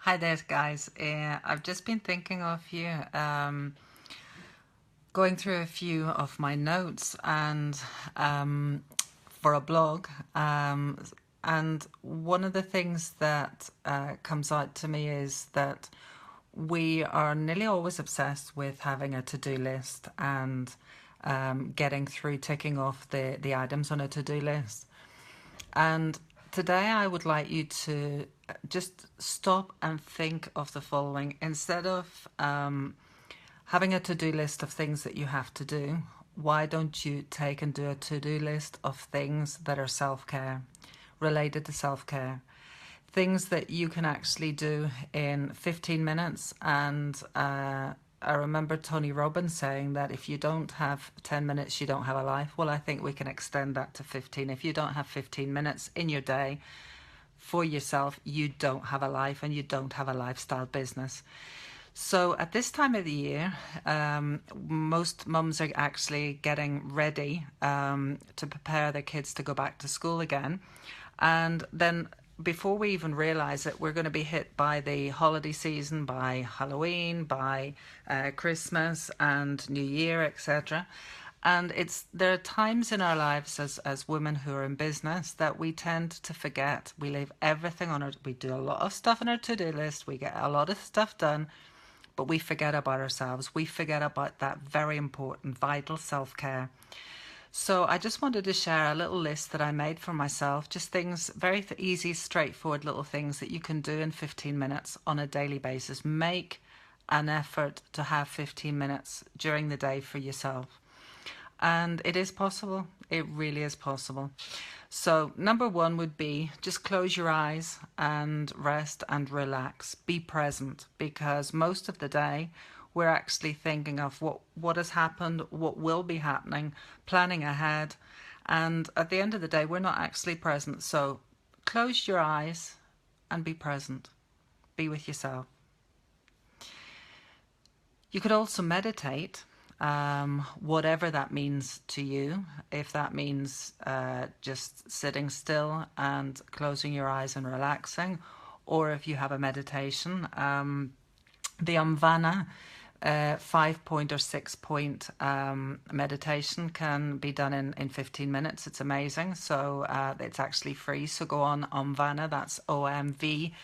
Hi there, guys. I've just been thinking of you, going through a few of my notes and for a blog. And one of the things that comes out to me is that we are nearly always obsessed with having a to-do list and getting through ticking off the items on a to-do list. And today I would like you to just stop and think of the following. Instead of having a to-do list of things that you have to do, why don't you take and do a to-do list of things that are self-care, related to self-care? Things that you can actually do in 15 minutes. And I remember Tony Robbins saying that if you don't have 10 minutes, you don't have a life. Well, I think we can extend that to 15. If you don't have 15 minutes in your day for yourself, you don't have a life and you don't have a lifestyle business. So at this time of the year, most mums are actually getting ready to prepare their kids to go back to school again. And then before we even realize it, we're going to be hit by the holiday season, by Halloween, by Christmas and New Year, etc. And there are times in our lives as women who are in business that we tend to forget. We leave everything on we do a lot of stuff on our to-do list. We get a lot of stuff done, but we forget about ourselves. We forget about that very important, vital self-care. So I just wanted to share a little list that I made for myself, just things, very easy, straightforward little things that you can do in 15 minutes on a daily basis. Make an effort to have 15 minutes during the day for yourself. And it is possible. It really is possible. So number one would be just close your eyes and rest and relax. Be present, because most of the day we're actually thinking of what has happened, what will be happening, planning ahead. And at the end of the day, we're not actually present. So close your eyes and be present. Be with yourself. You could also meditate, whatever that means to you. If that means just sitting still and closing your eyes and relaxing, or if you have a meditation, the Amvana 5-point or 6-point meditation can be done in 15 minutes. It's amazing. So it's actually free. So go on Omvana, that's OMVANA,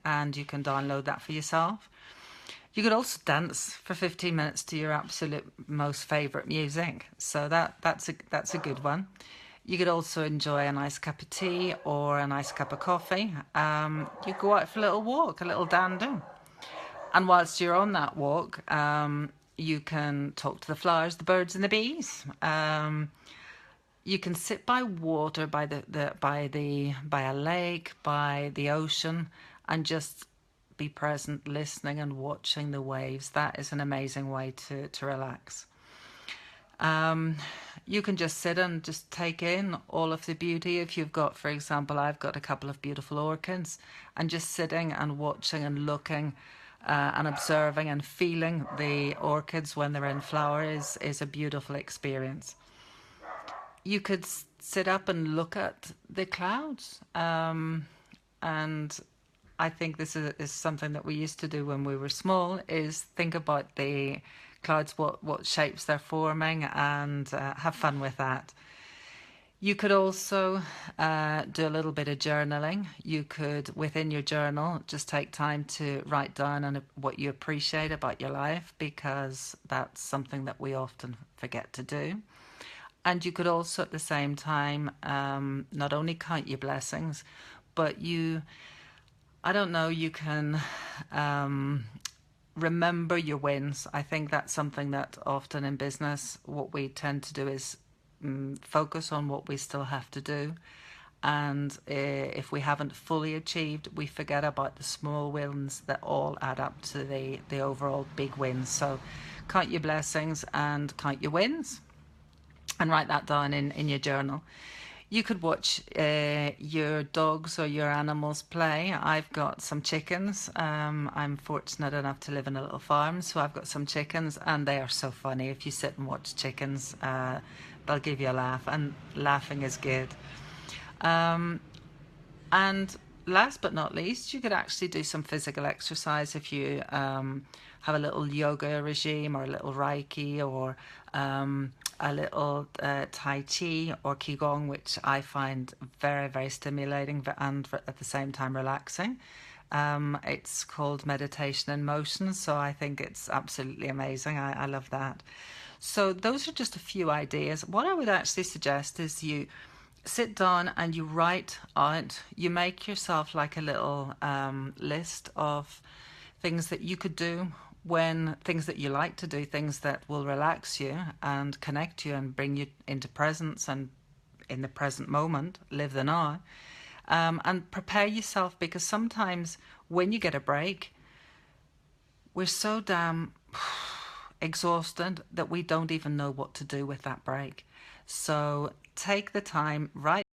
and you can download that for yourself. You could also dance for 15 minutes to your absolute most favourite music. So that's a good one. You could also enjoy a nice cup of tea or a nice cup of coffee. You go out for a little walk, a little dander. And whilst you're on that walk, you can talk to the flowers, the birds, and the bees. You can sit by water, by a lake, by the ocean, and just be present, listening and watching the waves. That is an amazing way to relax. You can just sit and just take in all of the beauty. If you've got, for example, I've got a couple of beautiful orchids, and just sitting and watching and looking and observing and feeling the orchids when they're in flower is a beautiful experience. You could sit up and look at the clouds, and I think this is something that we used to do when we were small, is think about the clouds, what shapes they're forming, and have fun with that. You could also do a little bit of journaling. You could, within your journal, just take time to write down on what you appreciate about your life, because that's something that we often forget to do. And you could also, at the same time, not only count your blessings, but you can remember your wins. I think that's something that often in business, what we tend to do is focus on what we still have to do. And if we haven't fully achieved, we forget about the small wins that all add up to the overall big wins. So count your blessings and count your wins, and write that down in your journal. You could watch your dogs or your animals play. I've got some chickens. I'm fortunate enough to live in a little farm, so I've got some chickens, and they are so funny. If you sit and watch chickens, they'll give you a laugh, and laughing is good. And last but not least, you could actually do some physical exercise if you have a little yoga regime or a little Reiki or a little Tai Chi or Qigong, which I find very, very stimulating and at the same time relaxing. It's called Meditation in Motion, so I think it's absolutely amazing. I love that. So those are just a few ideas. What I would actually suggest is you sit down and you write out, you make yourself like a little list of things that you could do when things that you like to do, things that will relax you and connect you and bring you into presence and in the present moment, live the now, and prepare yourself because sometimes when you get a break, we're so damn exhausted that we don't even know what to do with that break. So take the time, write